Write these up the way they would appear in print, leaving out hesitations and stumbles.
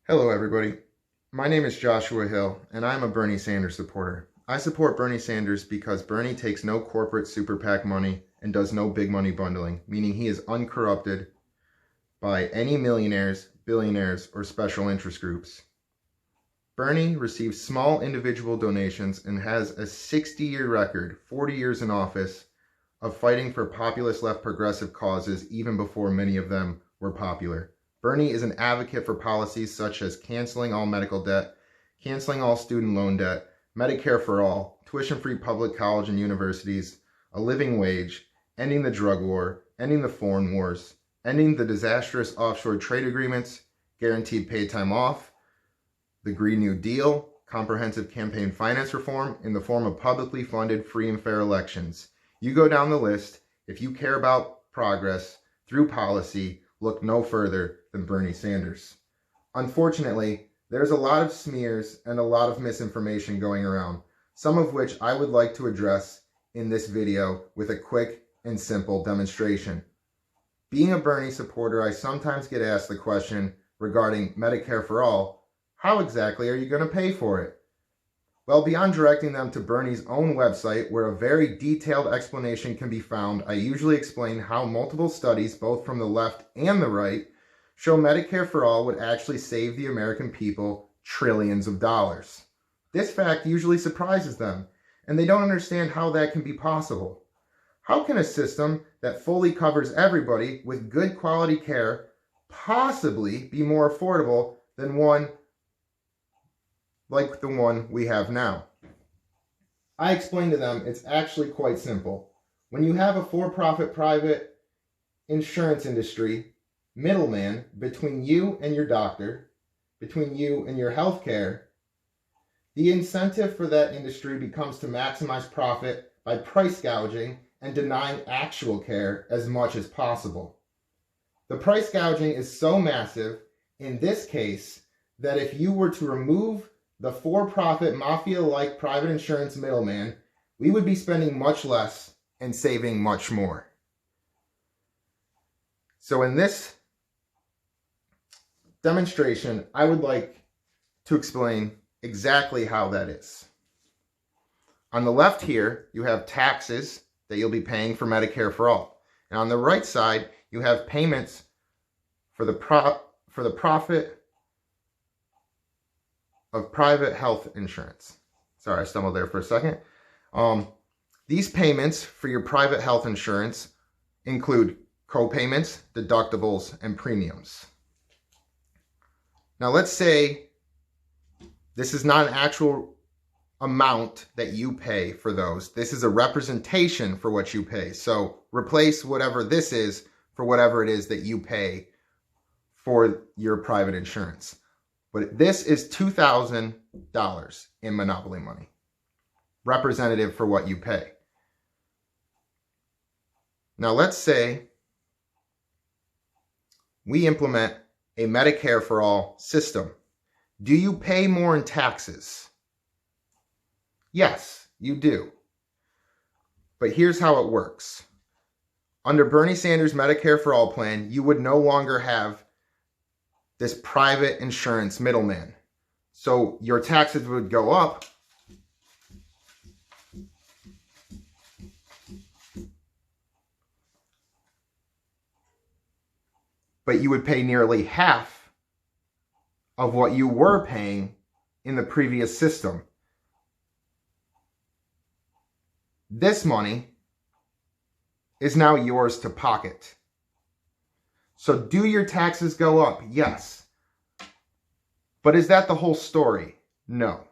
Hello everybody, my name is Joshua Hill and I'm a Bernie Sanders supporter. I support Bernie Sanders because Bernie takes no corporate super PAC money and does no big money bundling, meaning he is uncorrupted by any millionaires, billionaires, or special interest groups. Bernie receives small individual donations and has a 60-year record, 40 years in office, of fighting for populist left progressive causes even before many of them were popular. Bernie is an advocate for policies such as canceling all medical debt, canceling all student loan debt, Medicare-For-All, tuition-free public college and universities, a living wage, ending the drug war, ending the foreign wars, ending the disastrous offshore trade agreements, guaranteed paid time off, the Green New Deal, comprehensive campaign finance reform in the form of publicly funded free and fair elections. You go down the list. If you care about progress through policy, look no further than Bernie Sanders. Unfortunately, there's a lot of smears and a lot of misinformation going around, some of which I would like to address in this video with a quick and simple demonstration. Being a Bernie supporter, I sometimes get asked the question regarding Medicare-For-All, how exactly are you going to pay for it? Well, beyond directing them to Bernie's own website, where a very detailed explanation can be found, I usually explain how multiple studies, both from the left and the right, show Medicare-For-All would actually save the American people trillions of dollars. This fact usually surprises them, and they don't understand how that can be possible. How can a system that fully covers everybody with good quality care possibly be more affordable than one like the one we have now? I explained to them it's actually quite simple. When you have a for-profit private insurance industry, middleman between you and your doctor, between you and your health care, the incentive for that industry becomes to maximize profit by price gouging and denying actual care as much as possible. The price gouging is so massive in this case that if you were to remove the for-profit mafia-like private insurance middleman, we would be spending much less and saving much more. So in this demonstration, I would like to explain exactly how that is. On the left here, you have taxes that you'll be paying for Medicare-For-All. And on the right side, you have payments for the profit of private health insurance. Sorry, I stumbled there for a second. These payments for your private health insurance include co-payments, deductibles, and premiums. Now let's say this is not an actual amount that you pay for those. This is a representation for what you pay. So replace whatever this is for whatever it is that you pay for your private insurance. But this is $2,000 in monopoly money, representative for what you pay. Now let's say we implement a Medicare-For-All system. Do you pay more in taxes? Yes, you do. But here's how it works. Under Bernie Sanders' Medicare-For-All plan, you would no longer have this private insurance middleman. So your taxes would go up, but you would pay nearly half of what you were paying in the previous system. This money is now yours to pocket. So do your taxes go up? Yes. But is that the whole story? No.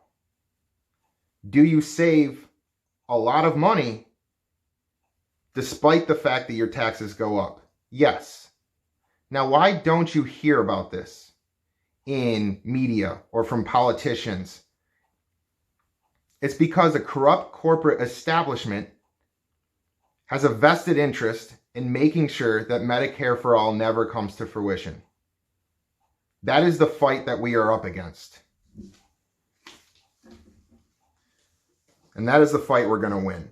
Do you save a lot of money despite the fact that your taxes go up? Yes. Now, why don't you hear about this in media or from politicians? It's because a corrupt corporate establishment has a vested interest in making sure that Medicare-For-All never comes to fruition. That is the fight that we are up against. And that is the fight we're going to win.